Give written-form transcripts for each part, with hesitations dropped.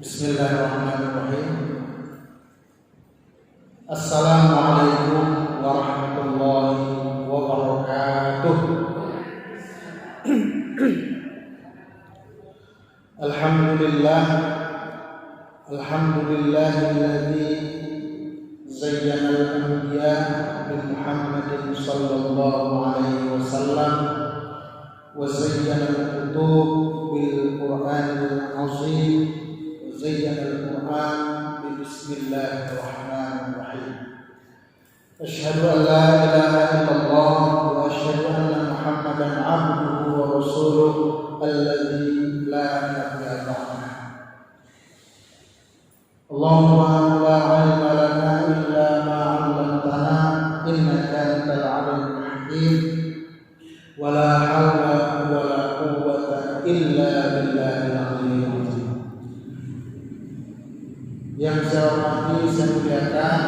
Bismillahirrahmanirrahim. Assalamualaikum warahmatullahi wabarakatuh. Alhamdulillahilladzi zayyana al-anbiya bi Muhammadin sallallahu alaihi wasallam wa zayyana al-kutub bil Qur'anil azim. زين القرآن بسم الله الرحمن الرحيم. أشهد أن لا إله إلا الله وأشهد أن محمدا عبده ورسوله الذي لا نبي بعده. اللهم لا علم لنا إلا ما علمتنا إنك أنت العليم الحكيم ولا حول ولا قوة إلا بالله العلي العظيم. Yang saya hormati, saya muliakan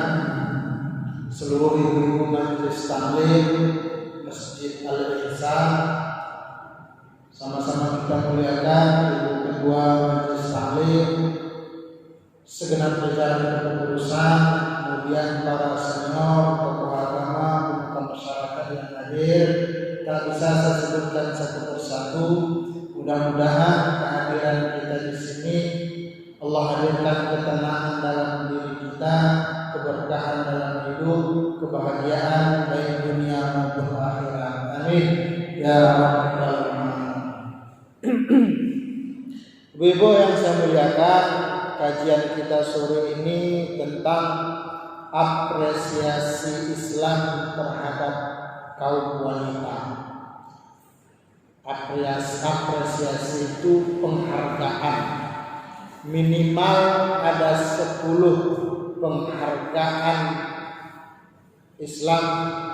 seluruh ibu-ibu majelis taklim Masjid Al-Ihsan. Sama-sama kita muliakan ibu ketua majelis taklim, segenap jajaran kepengurusan, kemudian para senior, tokoh agama, tokoh masyarakat yang hadir. Tak bisa saya sebutkan satu persatu. Mudah-mudahan kehadiran kita di sini Allah hadirkan ketenangan dalam diri kita, keberkahan dalam hidup, kebahagiaan baik dunia maupun akhirat. Amin ya rabbal alamin. Ibu-ibu yang saya muliakan, kajian kita sore ini tentang apresiasi Islam terhadap kaum wanita. Apresiasi itu penghargaan. Minimal ada 10 penghargaan Islam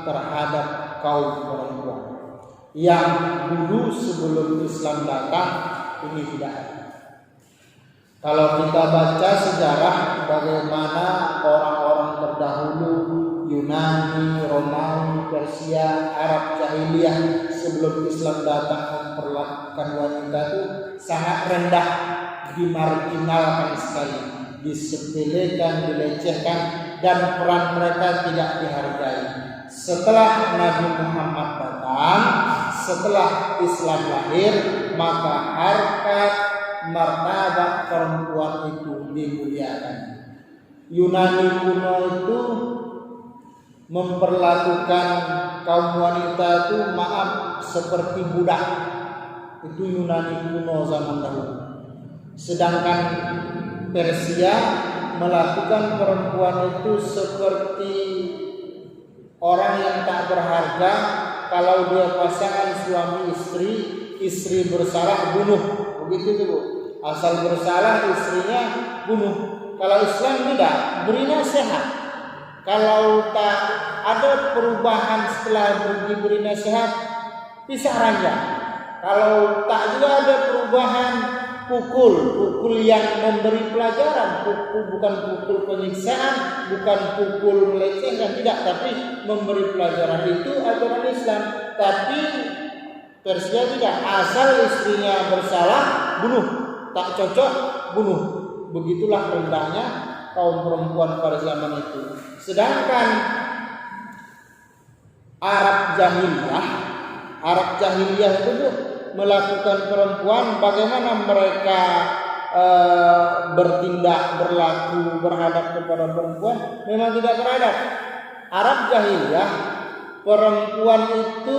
terhadap kaum perempuan yang dulu sebelum Islam datang ini tidak ada. Kalau kita baca sejarah bagaimana orang-orang terdahulu Yunani, Romawi, Persia, Arab jahiliyah sebelum Islam datang memperlakukan wanita itu sangat rendah, dimarginalkan sekali, disepelekan, dilecehkan, dan peran mereka tidak dihargai. Setelah Nabi Muhammad datang, setelah Islam lahir, maka harkat martabat perempuan itu dimuliakan. Yunani kuno itu memperlakukan kaum wanita itu seperti budak. Itu Yunani kuno zaman dahulu. Sedangkan Persia melakukan perempuan itu seperti orang yang tak berharga. Kalau dia pasangan suami istri bersalah bunuh. Begitu itu Bu. Asal bersalah istrinya bunuh. Kalau Islam tidak, beri nasihat. Kalau tak ada perubahan setelah diberi nasihat, pisah ranjang. Kalau tak juga ada perubahan, pukul yang memberi pelajaran, bukan pukul penyiksaan, bukan pukul melecehkan, tidak, tapi memberi pelajaran. Itu aturan Islam. Tapi Persia tidak, asal istrinya bersalah bunuh, tak cocok bunuh. Begitulah rendahnya kaum perempuan pada zaman itu. Sedangkan Arab jahiliyah itu melakukan perempuan, bagaimana mereka bertindak, berlaku, berhadap kepada perempuan, memang tidak beradab. Arab jahiliyah, perempuan itu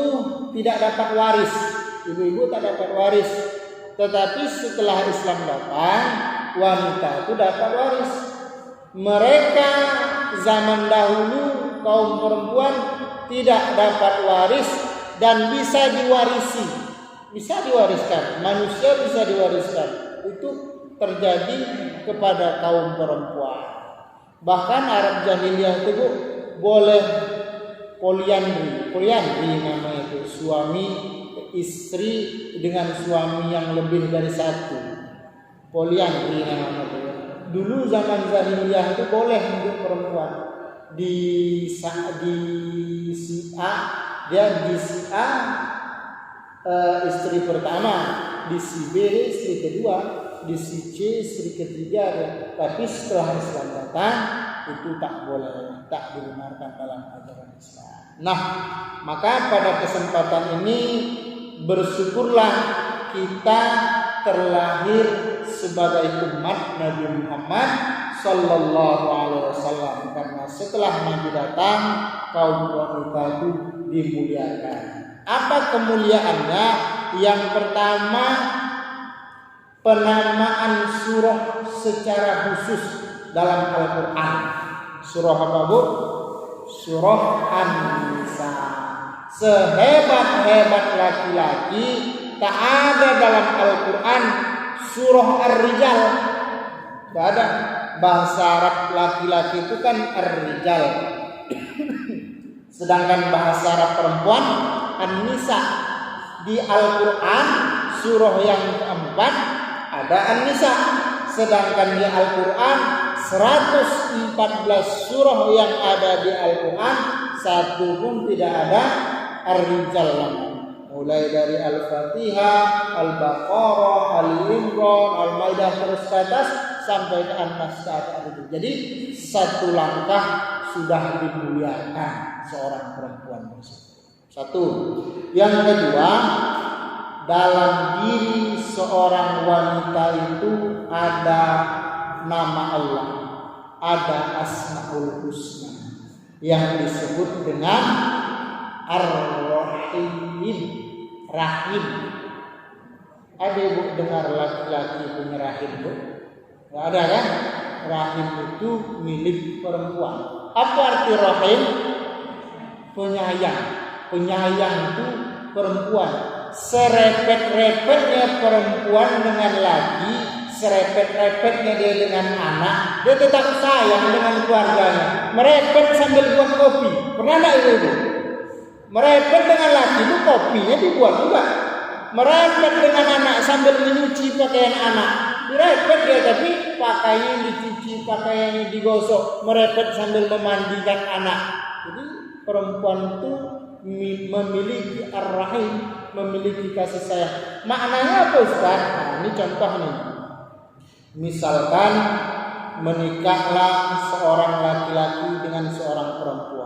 tidak dapat waris, ibu-ibu tak dapat waris. Tetapi setelah Islam datang, wanita itu dapat waris. Mereka zaman dahulu, kaum perempuan tidak dapat waris dan bisa diwarisi. Bisa diwariskan, manusia bisa diwariskan. Itu terjadi kepada kaum perempuan. Bahkan Arab jahiliyah itu boleh poliandri namanya itu, suami istri dengan suami yang lebih dari satu. Poliandri namanya itu. Dulu zaman jahiliyah itu boleh untuk perempuan. Di si A, dia di si A istri pertama, di si B istri kedua, disici istri ketiga, tapi setelah Islam datang itu tak boleh, tak dibenarkan dalam ajaran Islam. Nah, maka pada kesempatan ini bersyukurlah kita terlahir sebagai umat Nabi Muhammad Sallallahu Alaihi Wasallam, karena setelah Nabi datang kaum wanita itu dimuliakan. Apa kemuliaannya? Yang pertama, penamaan surah secara khusus dalam Al-Quran. Surah apa, Bu? Surah An-Nisa. Sehebat-hebat laki-laki, tak ada dalam Al-Quran surah Ar-Rijal. Tak ada. Bahasa Arab laki-laki itu kan Ar-Rijal. Sedangkan bahasa Arab perempuan An-Nisa. Di Al-Quran surah yang keempat ada An-Nisa. Sedangkan di Al-Quran 114 surah yang ada di Al-Quran, satu pun tidak ada Ar-Rijal. Mulai dari Al-Fatihah, Al-Baqarah, Al-Imran, Al-Maidah terus ke atas sampai ke An-Nas ke atas itu. Jadi satu langkah sudah dimuliakan seorang perempuan tersebut. Satu. Yang kedua, dalam diri seorang wanita itu ada nama Allah, ada Asmaul Husna yang disebut dengan Ar-Rahim. Rahim. Ada ibu dengar laki-laki punya rahim, Bu? Nggak ada kan? Rahim itu milik perempuan. Apa arti rahim? Penyayang. Penyayang itu perempuan. Serepet-repetnya perempuan dengan laki, serepet-repetnya dia dengan anak, dia tetap sayang dengan keluarganya. Merepet sambil buat kopi. Pernah enggak itu? Merepet dengan laki itu kopinya dibuat juga. Merepet dengan anak sambil menyuci pakaian anak. Direpet dia, tapi pakaiannya dicuci, pakaiannya digosok. Merepet sambil memandikan anak. Jadi perempuan itu memiliki ar-rahim, memiliki kasih sayang. Maknanya apa, Ustaz? Nah, ini contoh nih. Misalkan menikahlah seorang laki-laki dengan seorang perempuan.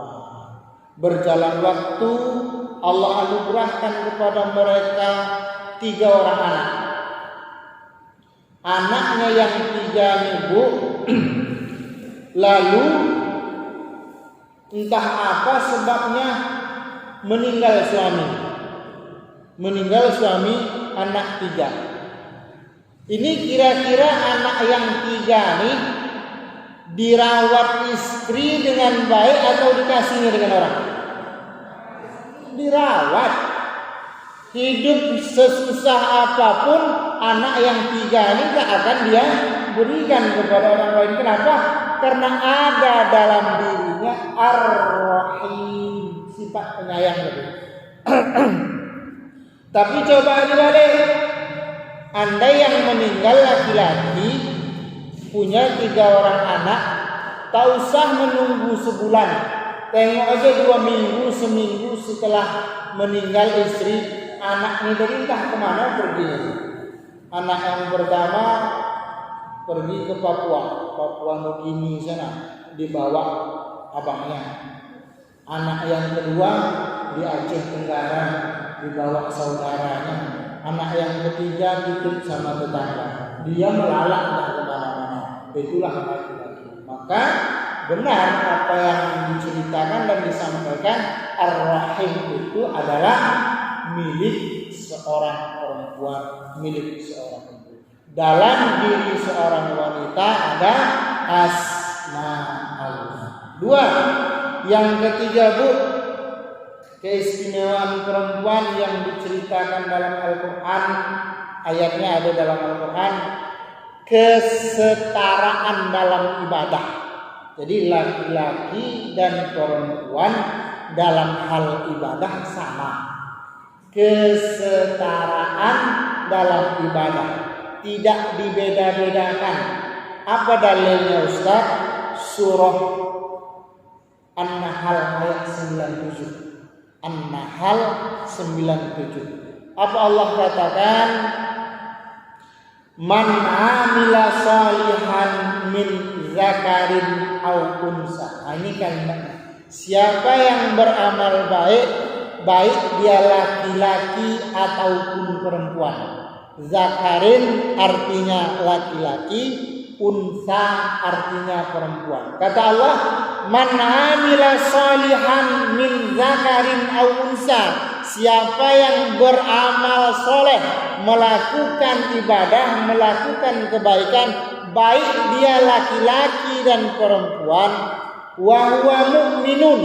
Berjalan waktu, Allah anugerahkan kepada mereka 3 orang anak. Anaknya yang 3 nih, Bu, lalu entah apa sebabnya meninggal suami anak 3. Ini kira-kira anak yang 3 nih dirawat istri dengan baik atau dikasihnya dengan orang? Dirawat. Hidup sesusah apapun, anak yang 3 ini tak akan dia berikan kepada orang lain. Kenapa? Karena ada dalam dirinya Ar-Rahim, sifat penyayang tadi. Tapi coba dibalik. Andai yang meninggal laki-laki punya 3 orang anak, tak usah menunggu sebulan. Tengok aja 2 minggu, seminggu setelah meninggal istri, anaknya dari entah kemana pergi. Anak yang pertama pergi ke Papua Nugini sana, dibawa abangnya. Anak yang kedua di Aceh Tenggara, dibawa saudaranya. Anak yang ketiga titip sama tetangga. Dia melalak tak kemana-mana. Itulah laki-laki. Maka benar apa yang diceritakan dan disampaikan, Ar-Rahim itu adalah milik seorang perempuan, milik seorang ibu. Dalam diri seorang wanita ada Asmaul. 2. Yang ketiga, Bu, keistimewaan perempuan yang diceritakan dalam Al-Quran, ayatnya ada dalam Al-Quran, kesetaraan dalam ibadah. Jadi laki-laki dan perempuan dalam hal ibadah sama. Kesetaraan dalam ibadah, tidak dibeda-bedakan. Apa dalilnya, Ustaz? Surah An-Nahl ayat 97. An-Nahl 97. Apa Allah katakan? Man amila salihan min zakarin au unsa. Nah, ini kalimatnya. Siapa yang beramal baik, baik dia laki-laki ataupun perempuan. Zakarin artinya laki-laki, unsa artinya perempuan. Kata Allah, man amila salihan min zakarin au unsa. Siapa yang beramal soleh, melakukan ibadah, melakukan kebaikan, baik dia laki-laki dan perempuan, wa huwa mu'minun,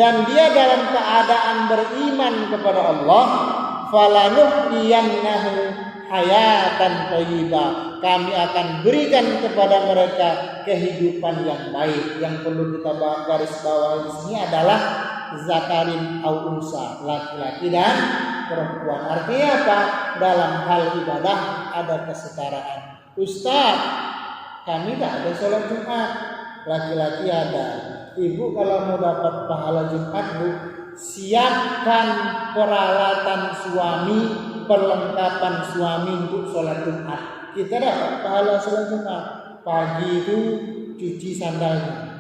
dan dia dalam keadaan beriman kepada Allah, falanuhyiyannahu hayatan thayyibah. Kami akan berikan kepada mereka kehidupan yang baik. Yang perlu kita garis bawahi di sini adalah zakarin au unsa, laki-laki dan perempuan. Artinya apa? Dalam hal ibadah ada kesetaraan. Ustaz, kami tak ada sholat Jumat, laki-laki ada. Ibu kalau mau dapat pahala Jumat, Bu, siapkan peralatan suami, perlengkapan suami untuk sholat Jumat. Kita dapat pahala sholat Jumat. Pagi itu cuci sandalnya.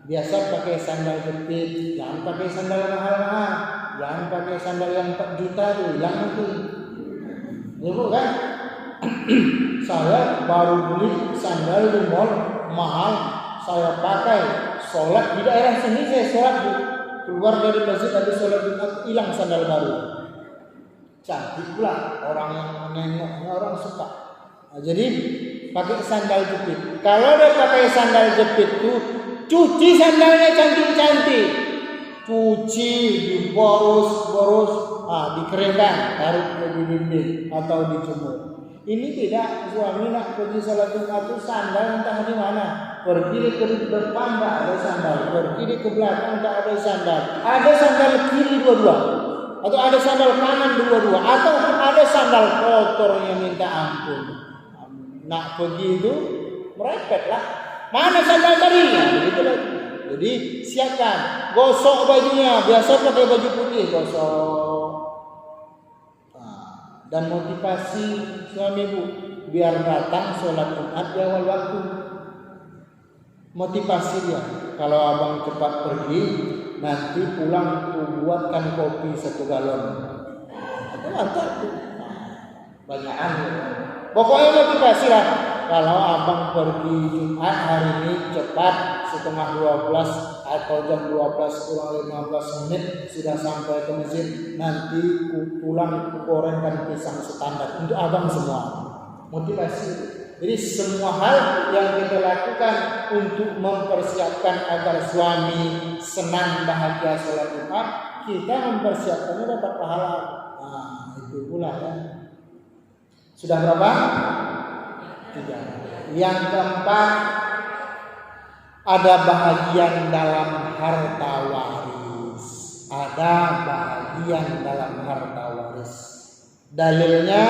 Biasa pakai sandal jepit, jangan pakai sandal mahal-mahal, jangan pakai sandal yang 4 juta tuh, hilang itu. Ibu kan? Saya baru beli sandal di mall mahal, saya pakai sholat di daerah sini. Saya sholat di keluar dari masjid habis sholat Jumat, hilang sandal baru. Cantik pula, orang yang menengoknya orang suka. Nah, jadi pakai sandal jepit. Kalau dia pakai sandal jepit tuh, cuci sandalnya cantik-cantik, cuci, diboros-boros, dikeringkan, taruh di dinding atau dijemur. Ini tidak, suami nak pergi sholat Jumat itu sandal entah di mana. Pergi ke depan tak ada sandal, pergi ke belakang tak ada sandal. Ada sandal kiri dua-dua, atau ada sandal kanan dua-dua, atau ada sandal kotor yang minta ampun. Nak pergi itu merepet lah. Mana sandal tadinya? Begitu lagi. Jadi siapkan, gosok bajunya. Biasa pakai baju putih, gosok. Dan motivasi suami ibu biar datang sholat Jumat di awal waktu. Motivasi dia. Kalau abang cepat pergi, nanti pulang buatkan kopi 1 galon. Itu mantap tuh. Banyakan. Pokoknya motivasi lah. Kalau abang pergi Jumat hari ini cepat, setengah 12 atau jam 12 kurang 15 menit sudah sampai ke masjid, nanti pulang gorengkan pisang standar untuk abang semua. Motivasi. Jadi semua hal yang kita lakukan untuk mempersiapkan agar suami senang bahagia sholat Jumat, kita mempersiapkannya dapat pahala. Nah, itu pula ya. Sudah berapa? 3. Yang keempat, ada bahagian dalam harta waris. Ada bahagian dalam harta waris. Dalilnya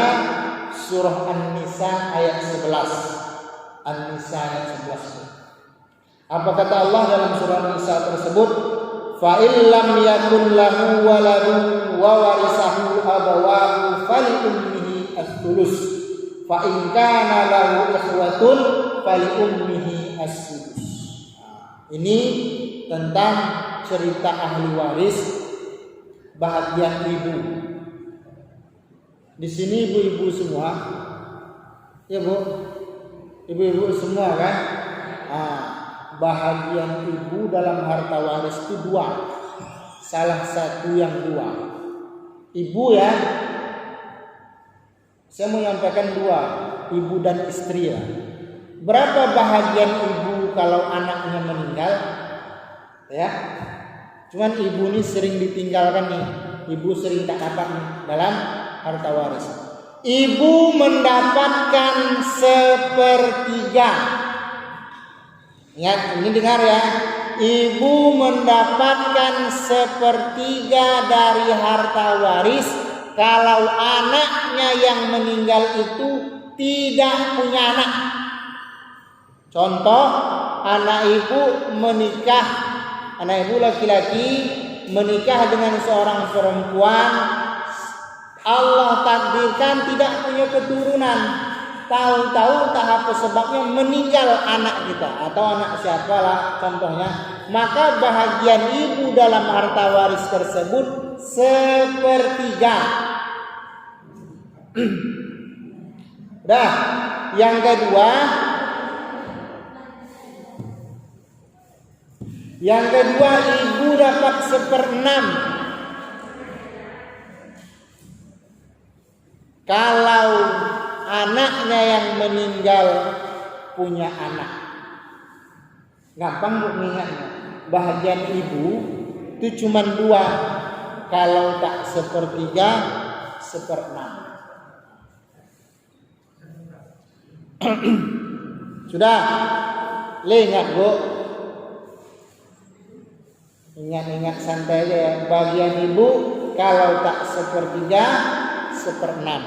surah An-Nisa ayat 11. An-Nisa ayat 11. Apa kata Allah dalam surah An-Nisa tersebut? Fa illam yakun lahu waladun wa warisahu abawahu fali ummihi as-sulus. Fa in kana lahu ikhwatun fali ummihi as-sudus. Ini tentang cerita ahli waris, bahagian ibu. Di sini ibu-ibu semua, ya Bu, ibu-ibu semua kan? Bahagian ibu dalam harta waris itu 2. Salah satu yang 2. Ibu ya. Saya mau menyampaikan 2, ibu dan istri ya. Berapa bahagian ibu kalau anaknya meninggal? Ya. Cuman ibu ini sering ditinggalkan nih. Ibu sering tak dapat nih dalam harta waris. Ibu mendapatkan 1/3. Ingat, ini dengar ya. Ibu mendapatkan 1/3 dari harta waris kalau anaknya yang meninggal itu tidak punya anak. Contoh, anak ibu menikah, anak ibu laki-laki menikah dengan seorang perempuan, Allah takdirkan tidak punya keturunan, tahu-tahu tak apa sebabnya meninggal anak kita atau anak siapa lah contohnya, maka bahagian ibu dalam harta waris tersebut sepertiga. Dah, yang kedua ibu dapat 1/6 kalau anaknya yang meninggal punya anak. Gampang bu mengingatnya. Bahagian ibu itu cuma 2, kalau tak 1/3, 1/6. Sudah, ingat bu. Ingat-ingat santai aja ya. Bagian ibu kalau tak 1/3, 1/6.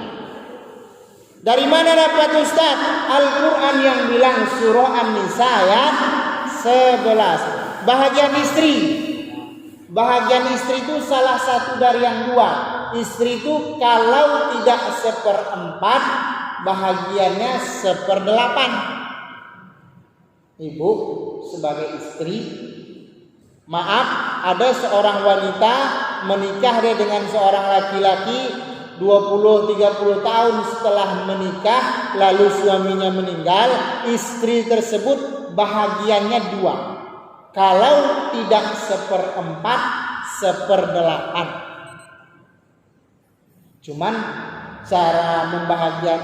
Dari mana dapat Ustaz? Al-Quran yang bilang surah An-Nisa ayat 11. Bahagian istri. Bahagian istri itu salah satu dari yang 2. Istri itu kalau tidak 1/4, bahagiannya 1/8. Ibu sebagai istri, maaf, ada seorang wanita menikah dia dengan seorang laki-laki 20-30 tahun setelah menikah, lalu suaminya meninggal, istri tersebut bahagiannya 2. Kalau tidak 1/4, 1/8. Cuman cara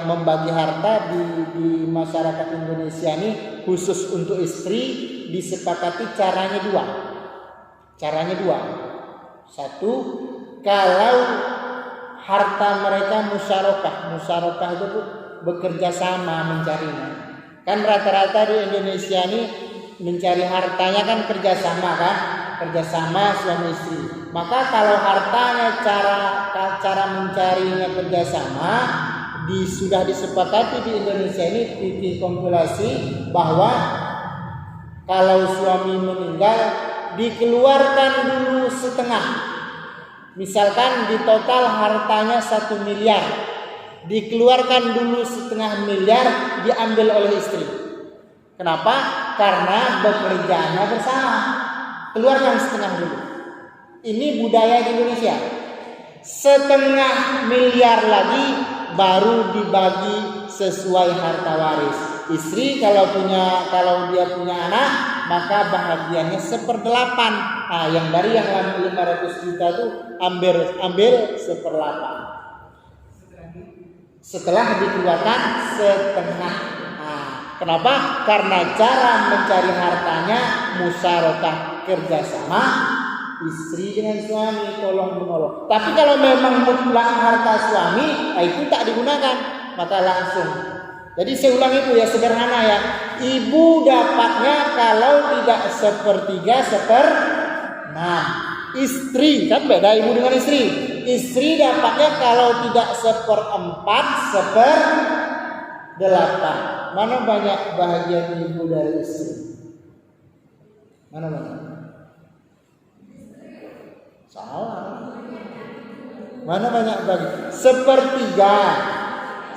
membagi harta di masyarakat Indonesia ini khusus untuk istri disepakati caranya 2. Caranya 2. 1, kalau harta mereka musyarakah itu bekerja sama mencarinya. Kan rata-rata di Indonesia ini mencari hartanya kan kerjasama kan, kerjasama suami istri. Maka kalau hartanya cara mencarinya kerjasama sudah disepakati di Indonesia ini titik kompilasi bahwa kalau suami meninggal dikeluarkan dulu setengah. Misalkan di total hartanya 1 miliar, dikeluarkan dulu 1/2 miliar diambil oleh istri. Kenapa? Karena bekerjanya bersama. Keluarkan 1/2 dulu. Ini budaya di Indonesia. 1/2 miliar lagi baru dibagi sesuai harta waris. Istri kalau dia punya anak, maka bahagiannya 1/8. Nah, yang dari yang 500 juta itu ambil 1/8. Setelah dikeluarkan 1/2. Nah, kenapa? Karena cara mencari hartanya musyarakah kerjasama istri dengan suami tolong menolong. Tapi kalau memang mutlak harta suami, itu tak digunakan, maka langsung. Jadi saya ulang ibu ya, sederhana ya. Ibu dapatnya kalau tidak 1/3, 1/6. Istri kan beda ibu dengan istri. Istri dapatnya kalau tidak 1/4, 1/8. Mana banyak bahagian ibu dari istri? Mana banyak? Salah. Mana banyak bagi? 1/3,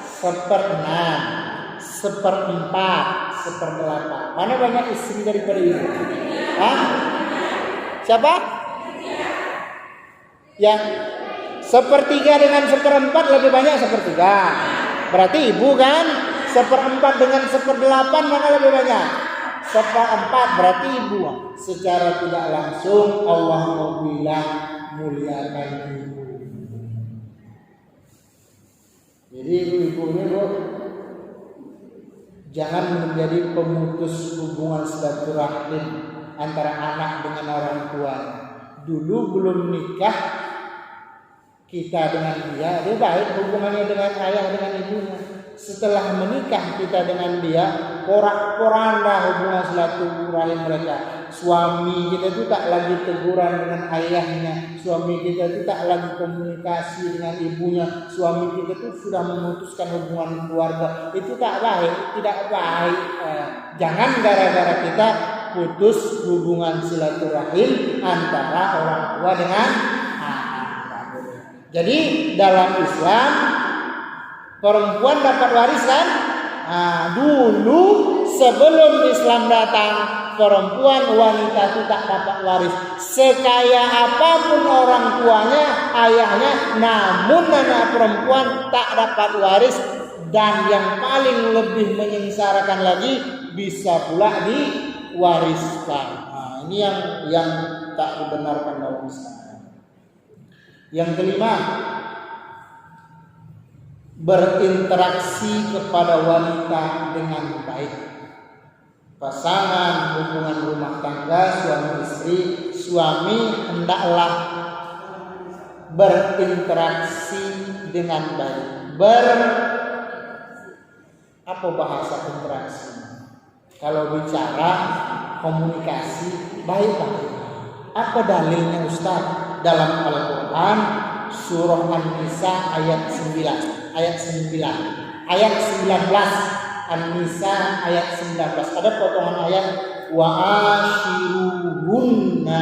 1/6, 1/4, 1/8. Mana banyak istri daripada ibu? Hah? Siapa? Yang 1/3 dengan 1/4 lebih banyak 1/3. Berarti ibu kan? 1/4 dengan 1/8 mana lebih banyak? 1/4 berarti ibu. Secara tidak langsung Allah mau bilang muliakan ibu. Jadi ibu ini jangan menjadi pemutus hubungan silaturahim antara anak dengan orang tua. Dulu belum nikah kita dengan dia baik hubungannya dengan ayah dengan ibunya. Setelah menikah kita dengan dia, porak-poranda hubungan silaturahim mereka. Suami kita itu tak lagi teguran dengan ayahnya, suami kita itu tak lagi komunikasi dengan ibunya, suami kita itu sudah memutuskan hubungan keluarga. Itu tak baik, tidak baik. Jangan gara-gara kita putus hubungan silaturahim antara orang tua dengan anak. Jadi dalam Islam perempuan dapat waris kan? Dulu sebelum Islam datang, perempuan wanita itu tak dapat waris. Sekaya apapun orang tuanya, ayahnya, namun anak perempuan tak dapat waris. Dan yang paling lebih menyengsarakan lagi, bisa pula diwariskan. Ini yang tak dibenarkan dalam Islam. Yang kelima, berinteraksi kepada wanita dengan baik. Pasangan, hubungan rumah tangga, suami istri, suami hendaklah berinteraksi dengan baik. Apa bahasa interaksi? Kalau bicara komunikasi baik-baik. Apa dalilnya Ustaz? Dalam Al-Quran surah An-Nisa ayat 9. Ayat 19 An-Nisa ayat 19 ada potongan ayat wa ashiruhunna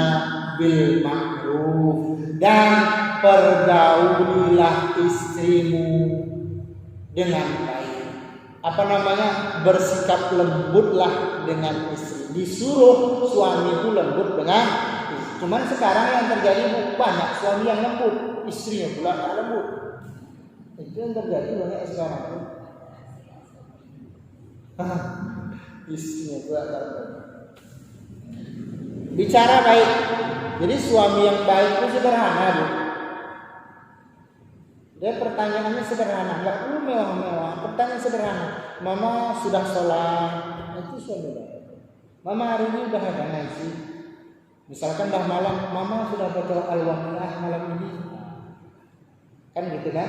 bil ma'ruf, dan pergaulilah istrimu dengan baik. Bersikap lembutlah dengan istri. Disuruh suami itu lembut dengan istri. Cuman sekarang yang terjadi banyak suami yang lembut, istrinya pula tak lembut. Itu yang terjadi banyak sekarang. Istrinya pula tak lembut. Bicara baik. Jadi suami yang baik itu sederhana, Bu. Dia pertanyaannya sederhana, nggak perlu mewah-mewah. Pertanyaan sederhana, Mama sudah sholat, itu suami baik. Mama hari ini udah ada ngaji. Misalkan dah malam, Mama sudah baca Al-Waqiah malam ini. Kan gitu kan?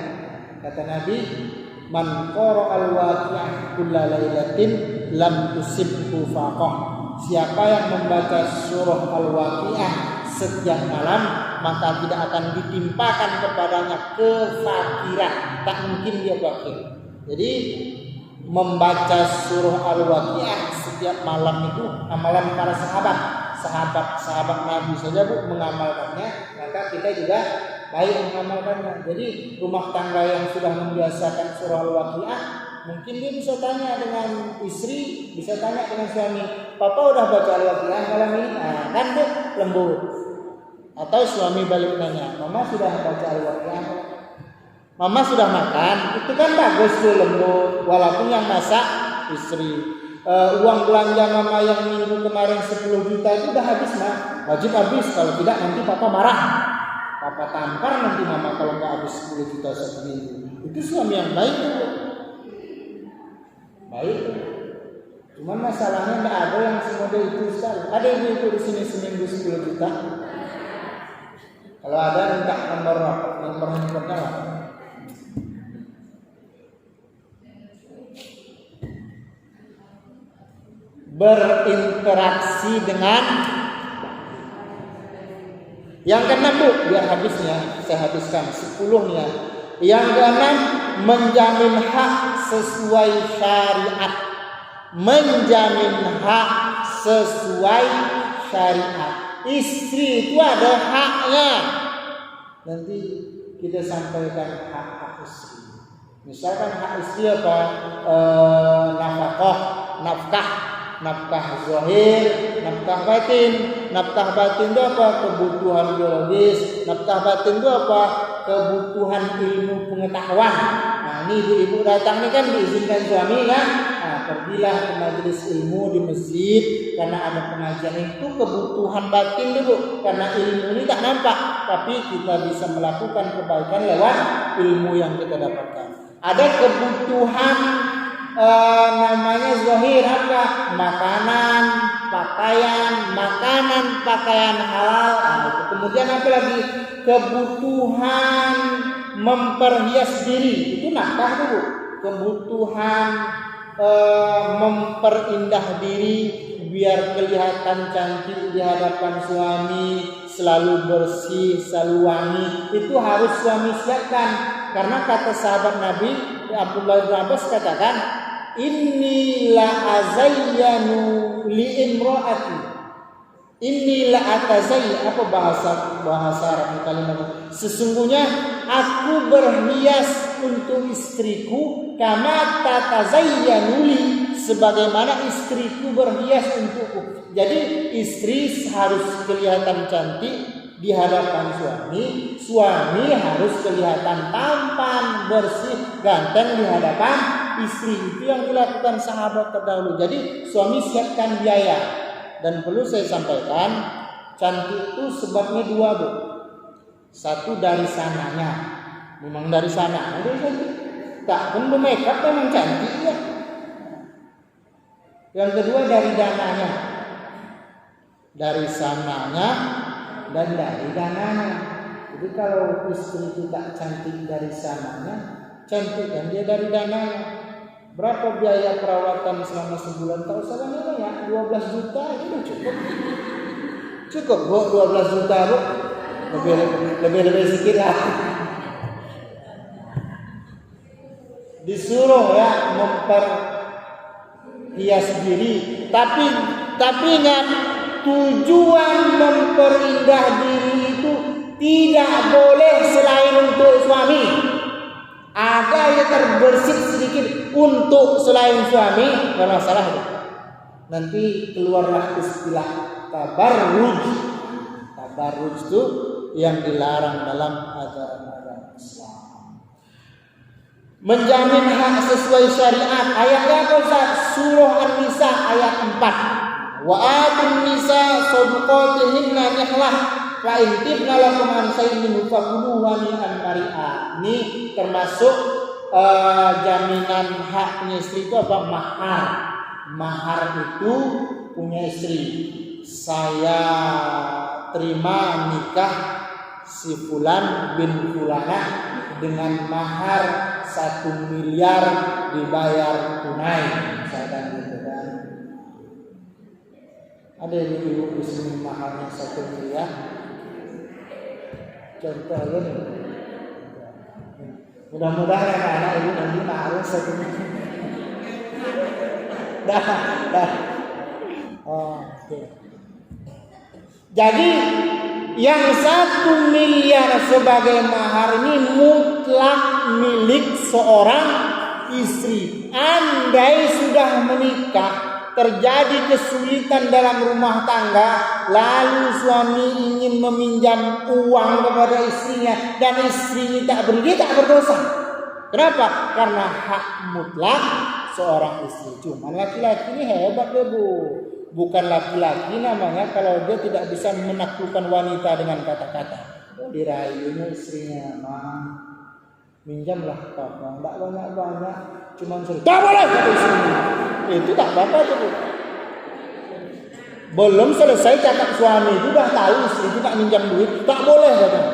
Kata Nabi, man qara al-waqi'ah kulla lailatin lam tusibhu faqah. Siapa yang membaca surah Al-Waqi'ah setiap malam, maka tidak akan ditimpakan kepadanya kefakiran. Tak mungkin dia fakir. Jadi membaca surah Al-Waqi'ah setiap malam itu amalan para sahabat Nabi saja, Bu, mengamalkannya, maka kita juga baik mengamalkannya. Jadi rumah tangga yang sudah membiasakan surah Al-Waqi'ah, mungkin dia bisa tanya dengan istri, bisa tanya dengan suami, Papa udah baca Al-Waqi'ah malam ini? Kan Bu, lembut. Atau suami balik nanya, Mama sudah baca Al-Waqi'ah? Mama sudah makan? Itu kan bagus tuh, lembut. Walaupun yang masak istri. Uang belanja Mama yang minggu kemarin 10 juta itu udah habis, Mak. Wajib habis, kalau tidak nanti Papa marah. Papa tampar nanti Mama kalau nggak habis 10 juta satu minggu. Itu suami yang baik tuh. Baik. Cuman masalahnya nggak ada yang semodel itu, Ustaz. Ada ibu-ibu di sini seminggu 10 juta. Kalau ada minta nomor handphonenya lah. Berinteraksi dengan yang keenam, Bu, biar habisnya saya habiskan 10-nya. Yang keenam, menjamin hak sesuai syariat. Menjamin hak sesuai syariat. Istri itu ada haknya. Nanti kita sampaikan hak-hak istri. Misalkan hak istri apa? Nafkah zahir, nafkah batin. Nafkah batin itu apa? Kebutuhan biologis. Nafkah batin itu apa? Kebutuhan ilmu pengetahuan. Nah, ini ibu-ibu datang ini kan diizinkan suami kan? Nah, pergilah ke majelis ilmu di masjid karena ada pengajian. Itu kebutuhan batin dulu. Karena ilmu ini tak nampak, tapi kita bisa melakukan kebaikan lewat ilmu yang kita dapatkan. Ada kebutuhan namanya zahir, apa? Makanan, pakaian halal. Kemudian apa lagi? Kebutuhan memperhias diri. Itu nafkah dulu. Kebutuhan memperindah diri biar kelihatan cantik di hadapan suami, selalu bersih, selalu wangi. Itu harus suami siapkan. Karena kata sahabat Nabi Abdullah bin Abbas katakan, Inni la azayyanu li imra'ati. Inni la atazayy. Apa bahasa Arab kalimat? Sesungguhnya aku berhias untuk istriku kama tatazayyanuli, sebagaimana istriku berhias untukku. Jadi istri harus kelihatan cantik di hadapan suami, suami harus kelihatan tampan, bersih, ganteng di hadapan istri. Itu yang dilakukan sahabat terdahulu. Jadi suami siapkan biaya. Dan perlu saya sampaikan, cantik itu sebabnya dua, Bu. Satu dari sananya, memang dari sana. Tak pun bermakeup memang cantik ya. Yang kedua dari dananya, dari sananya dan dari dananya. Jadi kalau istri itu tak cantik dari sananya, cantik dan dia dari dananya. Berapa biaya perawatan selama sebulan? Tak usah banyak, 12 juta itu cukup. Cukup Bu, 12 juta Bu. Lebih sedikit lah. Disuruh ya memperhias diri, tapi ingat, tujuan memperindah diri itu tidak boleh selain untuk suami. Ada yang terbersit sedikit untuk selain suami, nggak masalah. Nanti keluarlah istilah tabarruj. Tabarruj itu yang dilarang dalam ajaran Islam. Menjamin hak sesuai syariat. Ayatnya apa Ustaz? Surah An-Nisa ayat 4. Wa atun nisa sadaqatihinna nihlah fa in tibna lakum an shay'in minhu fakuluhu hani'an mari'a. Ini termasuk jaminan haknya istri itu apa? Mahar. Mahar itu punya istri. Saya terima nikah si fulan bin fulanah dengan mahar 1 miliar dibayar tunai, misalkan gitu kan. Ada ibu-ibu di sini maharnya 1 miliar. Contoh aja nih. Mudah-mudahan anak-anak ibu nanti mahar 1 miliar. Dah. Oh, oke. Jadi yang 1 miliar sebagai mahar ini mutlak milik seorang istri. Andai sudah menikah, terjadi kesulitan dalam rumah tangga, lalu suami ingin meminjam uang kepada istrinya dan istrinya tak beri, dia tak berdosa. Kenapa? Karena hak mutlak seorang istri. Cuma laki-laki ini hebat ya Bu. Bukan laki-laki namanya kalau dia tidak bisa menaklukkan wanita dengan kata-kata. Dirayunya istrinya, minjamlah papa, tidak banyak-banyak, cuma suruh. Tak boleh kata istrinya. Itu tak apa-apa tuh Bu. Belum selesai cakap suami itu dah tahu istri itu tak minjam duit, tak boleh katanya.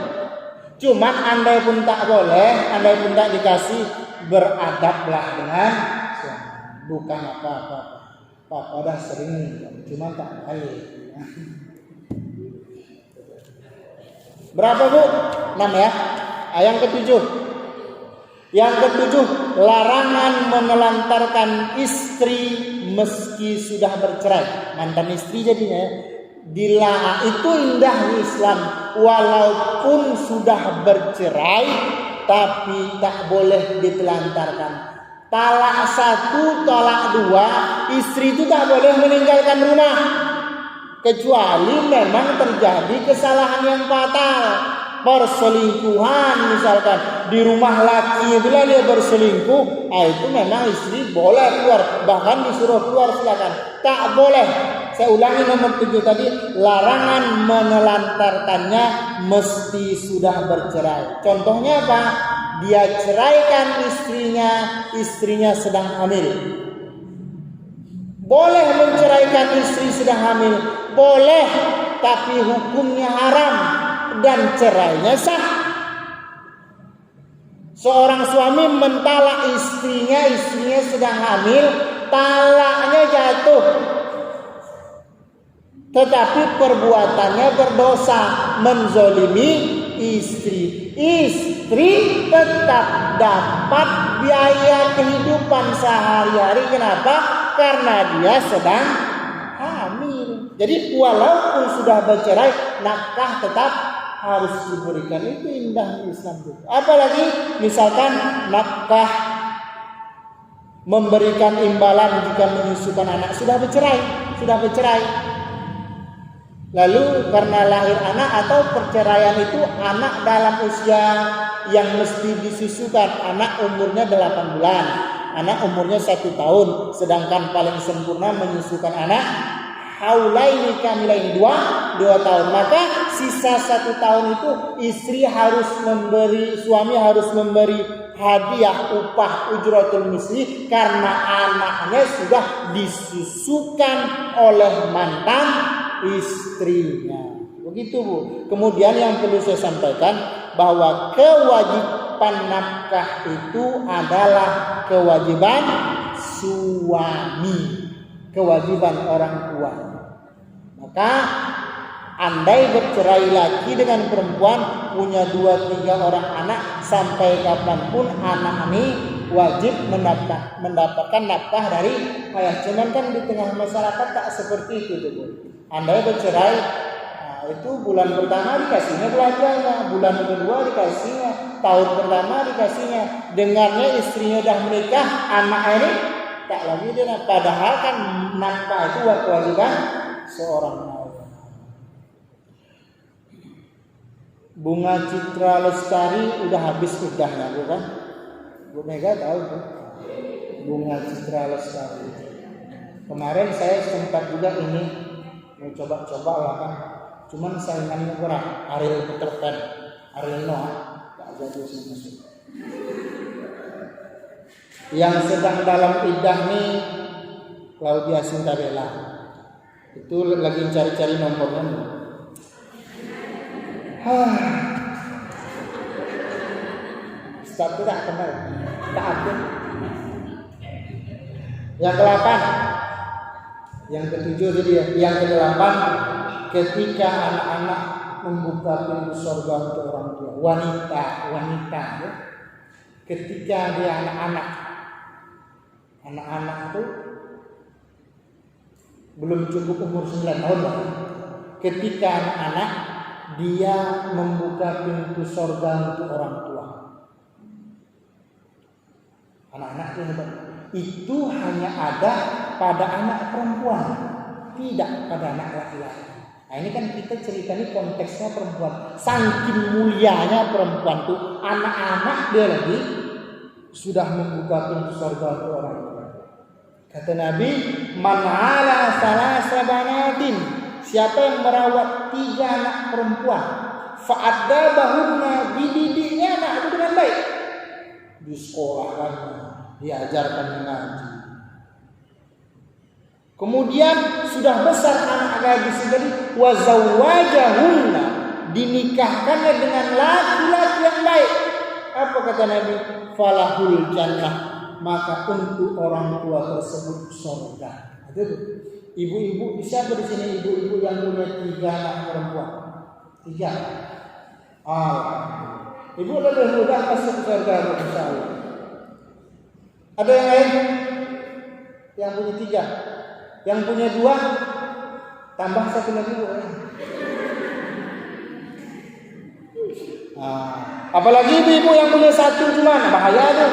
Cuman andai pun tak boleh, andai pun tak dikasih, beradablah dengan suami. Bukan apa-apa. Papa dah sering, cuma tak balik. Berapa Bu? 6 ya. Yang ketujuh. Yang ketujuh, larangan menelantarkan istri meski sudah bercerai. Mantan istri jadinya. Itu indah di Islam. Walaupun sudah bercerai, tapi tak boleh ditelantarkan. Talak 1, talak 2, istri itu tak boleh meninggalkan rumah. Kecuali memang terjadi kesalahan yang fatal. Perselingkuhan misalkan. Di rumah laki itulah dia berselingkuh. Itu memang istri boleh keluar. Bahkan disuruh keluar silakan. Tak boleh. Saya ulangi nomor 7 tadi. Larangan menelantarkannya mesti sudah bercerai. Contohnya apa? Dia ceraikan istrinya sedang hamil. Boleh menceraikan istri sedang hamil, boleh, tapi hukumnya haram dan cerainya sah. Seorang suami mentalak istrinya sedang hamil, talaknya jatuh. Tetapi perbuatannya berdosa, menzolimi istri. Istri tetap dapat biaya kehidupan sehari-hari. Kenapa? Karena dia sedang hamil. Jadi walaupun sudah bercerai, nafkah tetap harus diberikan. Itu indah Islam. Apalagi misalkan nafkah memberikan imbalan jika menyusukan anak, sudah bercerai. Lalu karena lahir anak atau perceraian itu anak dalam usia yang mesti disusukan, anak umurnya 8 bulan, anak umurnya 1 tahun, sedangkan paling sempurna menyusukan anak haulaini kamilaini 2 tahun. Maka sisa 1 tahun itu suami harus memberi hadiah upah ujratul misli karena anaknya sudah disusukan oleh mantan istrinya. Begitu Bu. Kemudian yang perlu saya sampaikan bahwa kewajiban nafkah itu adalah kewajiban suami, kewajiban orang tua. Maka andai bercerai lagi dengan perempuan, punya 2-3 orang anak, sampai kapanpun anak ini wajib mendapatkan nafkah dari ayah. Cuman kan di tengah masyarakat tak seperti itu tuh Bu. Andai bercerai, itu bulan pertama dikasihnya belanjanya, bulan kedua dikasihnya, tahun pertama dikasihnya. Dengarnya istrinya dah menikah, anak ini tak lagi dia. Padahal kan nafkah itu kewajiban seorang ayah. Bunga Citra Lestari udah habis udahnya, bukan? Bu Mega tahu tuh Bunga Citra Lestari. Kemarin saya sempat juga ini mau coba-coba lah kan, cuman saingannya kurang. Ariel Peter Pan, Ariel Noah tak jadi masuk. Yang sedang dalam iddah nih Claudia Sintabella, itu lagi cari-cari nomornya. Ustaz tidak kenal, tak aktif. Yang ke-8, yang ke-7 jadi ya. Yang ke-8, ketika anak-anak membuka pintu surga untuk orang tua, wanita ya. Ketika dia anak-anak itu belum cukup umur 9 tahun lah. Ketika anak-anak dia membuka pintu surga untuk orang tua, anak-anak itu hanya ada pada anak perempuan, tidak pada anak laki-laki. Nah ini kan kita cerita ini konteksnya perempuan. Saking mulianya perempuan tuh, anak-anak dia lagi sudah membuka pintu surga untuk orang tua. Kata Nabi, man ala salasa banatin, siapa yang merawat 3 anak perempuan, fa'addabahunna, dididiknya anak itu dengan baik, disekolahkannya, diajarkan mengaji. Kemudian sudah besar anak gadis tadi, wa zawwajahunna, dinikahkannya dengan laki-laki yang baik. Apa kata Nabi? Falahul jannah, maka untuk orang tua tersebut surga. Itu ibu-ibu, siapa di sini ibu-ibu yang punya 3 anak perempuan? 3. Ibu lebih mudah masuk surga insyaallah. Ada yang lain? Yang punya 3? Yang punya 2 tambah 1 lagi Bu. Apalagi ibu-ibu yang punya 1 gimana? Bahaya tuh.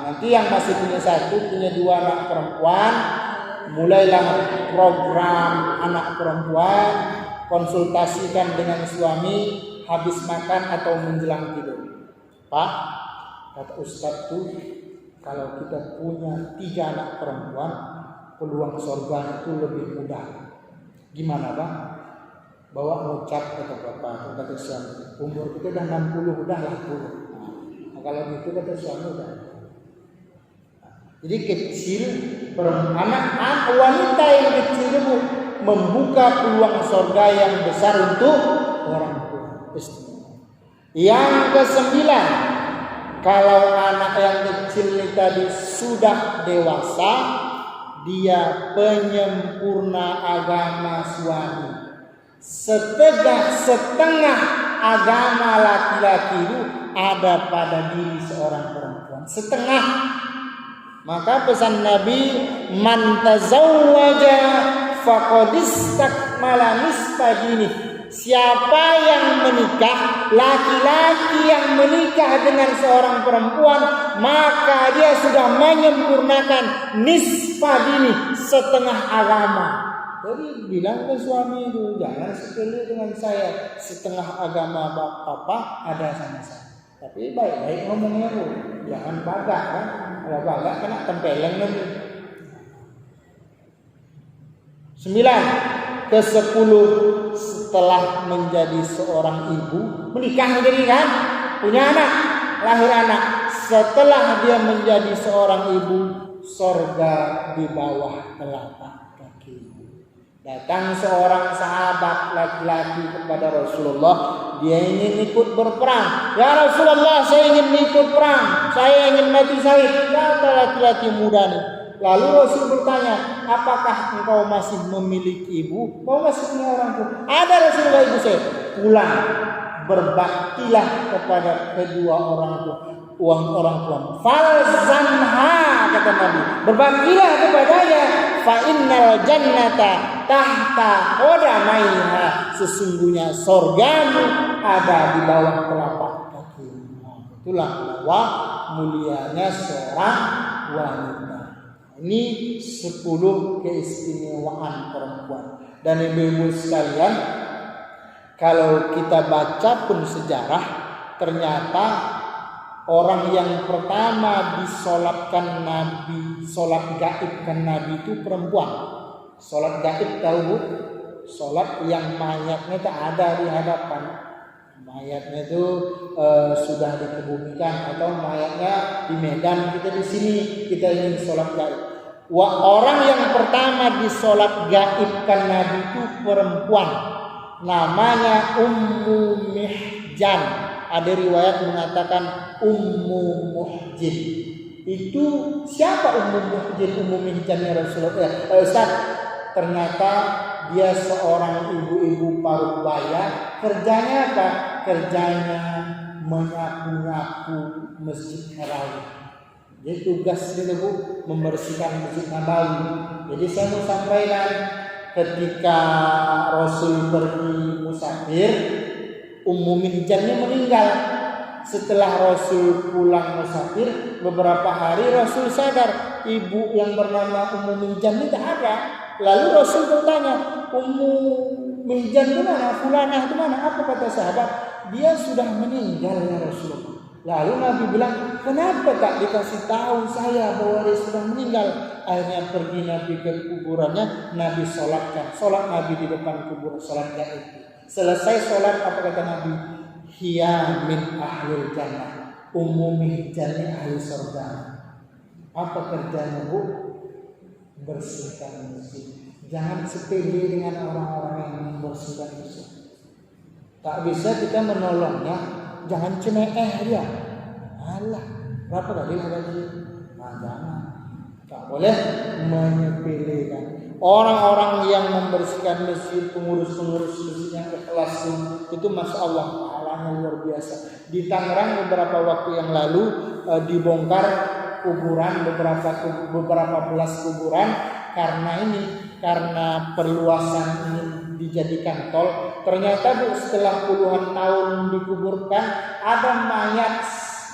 Nanti yang masih punya 1, punya 2 anak perempuan, mulailah program anak perempuan, konsultasikan dengan suami habis makan atau menjelang tidur. Pak, kata Ustaz tuh, kalau kita punya 3 anak perempuan, peluang surga itu lebih mudah. Gimana Bang? Bawa ngucap kata bapak, kata suami. Umur kita udah 60, udah lah 10. Nah, kalau gitu kata suami udah. Jadi kecil, anak wanita yang kecil itu membuka peluang surga yang besar untuk orang tua. Yang ke-9, kalau anak yang kecil ini tadi sudah dewasa, dia penyempurna agama suami. Setengah agama laki-laki itu ada pada diri seorang perempuan. Setengah. Maka pesan Nabi, man tazawwaja faqad istakmala nisfa dinih. Siapa yang menikah, laki-laki yang menikah dengan seorang perempuan, maka dia sudah menyempurnakan nisfa dini, setengah agama. Jadi bilang ke suami itu, jangan sekali dengan saya, setengah agama Bapak ada sama saya. Tapi baik-baik ngomongnya bu, jangan bagak kan, kalau bagak kena tempeleng nanti. 9. Ke-10, setelah menjadi seorang ibu, menikah menjadi kan, punya anak, lahir anak. Setelah dia menjadi seorang ibu, sorga di bawah telapak kaki. Datang seorang sahabat laki-laki kepada Rasulullah, dia ingin ikut berperang. Ya Rasulullah, saya ingin ikut perang, saya ingin mati syahid. Kata laki-laki muda nih. Lalu Rasul bertanya, apakah engkau masih memiliki ibu? Kau masih punya orang tua? Ada Rasulullah, ibu saya. Pulang, berbaktilah kepada kedua orang tua. Orang tua. Falzamha, kata Nabi. Berbaktilah kepadanya. Fa innal jannata tahta qadamaiha. Sesungguhnya sorgamu ada di bawah telapak kaki. Itulah bahwa mulianya seorang wanita. Ini 10 keistimewaan perempuan. Dan ibu-ibu sekalian, kalau kita baca pun sejarah, ternyata orang yang pertama disolatkan Nabi, solat gaibkan Nabi itu perempuan. Solat gaib tahu bu? Solat yang mayatnya tak ada di hadapan. Mayatnya itu sudah dikebumikan, atau mayatnya di Medan, kita di sini kita ingin sholat gaib. Orang yang pertama disolat gaibkan Nabi itu perempuan, namanya Ummu Mihjan. Ada riwayat mengatakan Ummu Muhjin. Itu siapa Ummu Muhjin? Ummu Mihjan ya Rasulullah. Ustaz, ternyata dia seorang ibu-ibu paruh baya. Kerjanya apa? Kerjanya menyapu-nyapu Masjid Nabawi. Jadi tugas dia bu, membersihkan Masjid Nabawi. Jadi saya mau sampaikan, ketika Rasul pergi musafir, Ummu Mihjannya meninggal. Setelah Rasul pulang musafir, beberapa hari Rasul sadar ibu yang bernama Ummu Mihjan ini tak ada. Lalu Rasul bertanya, Ummu Mihjan itu mana? Fulanah itu mana? Apa kata sahabat? Dia sudah meninggal ya Rasulullah. Lalu Nabi bilang, kenapa tak dikasih tahu saya bahwa dia sudah meninggal? Akhirnya pergi Nabi ke kuburannya, Nabi sholatkan. Sholat Nabi di depan kuburan, sholat gaib. Selesai sholat, apa kata Nabi? Hiya min ahlul jannah. Ummu Mihjan ini ahli surga. Apa kerjanya bu? Bersihkan masjid. Jangan sepele dengan orang-orang yang membersihkan masjid. Tak bisa kita menolongnya, jangan cemeeh dia. Alah, berapa kali gaji? Nah, jangan. Tak boleh menyepelekan. Orang-orang yang membersihkan masjid, pengurus-pengurus masjid yang ikhlas itu masya Allah pahalanya luar biasa. Di Tangerang beberapa waktu yang lalu dibongkar kuburan, beberapa belas kuburan karena perluasan ini dijadikan tol. Ternyata bu, setelah puluhan tahun dikuburkan, ada mayat,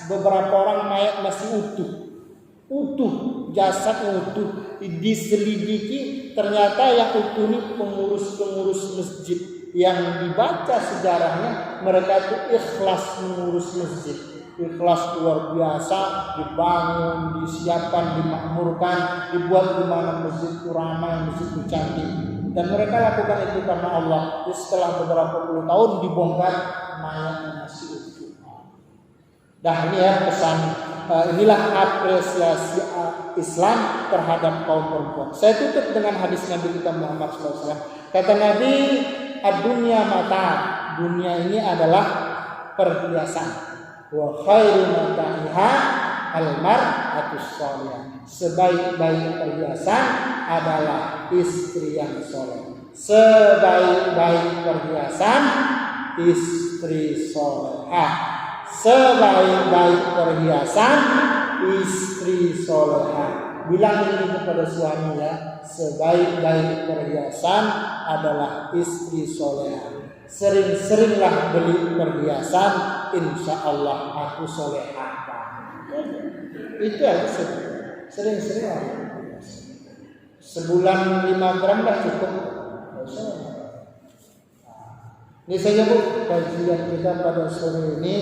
beberapa orang mayat masih utuh, jasadnya utuh. Diselidiki, ternyata yang utuh ini pengurus masjid. Yang dibaca sejarahnya, mereka itu ikhlas mengurus masjid. Ikhlas luar biasa, dibangun, disiapkan, dimakmurkan, dibuat di mana masjid itu ramai, masjid itu cantik. Dan mereka lakukan itu karena Allah. Jadi setelah beberapa puluh tahun dibongkar, mayatnya masih utuh. Dah ini ya pesan, inilah apresiasi Islam terhadap kaum perempuan. Saya tutup dengan hadis Nabi kita Muhammad SAW. Kata Nabi, ad-dunya mata, dunia ini adalah perhiasan. Wa khairu mata'iha al-mar'atus shalihah. Sebaik-baik perhiasan adalah istri yang soleh. Sebaik-baik perhiasan istri solehah. Sebaik-baik perhiasan istri solehah. bilang ini kepada suami ya, sebaik-baik perhiasan adalah istri soleha. Sering-seringlah beli perhiasan, insya Allah aku soleha. Itu aja sering-sering. Sebulan 5 gram dah cukup. Ini saja Bu kajian kita pada sore ini.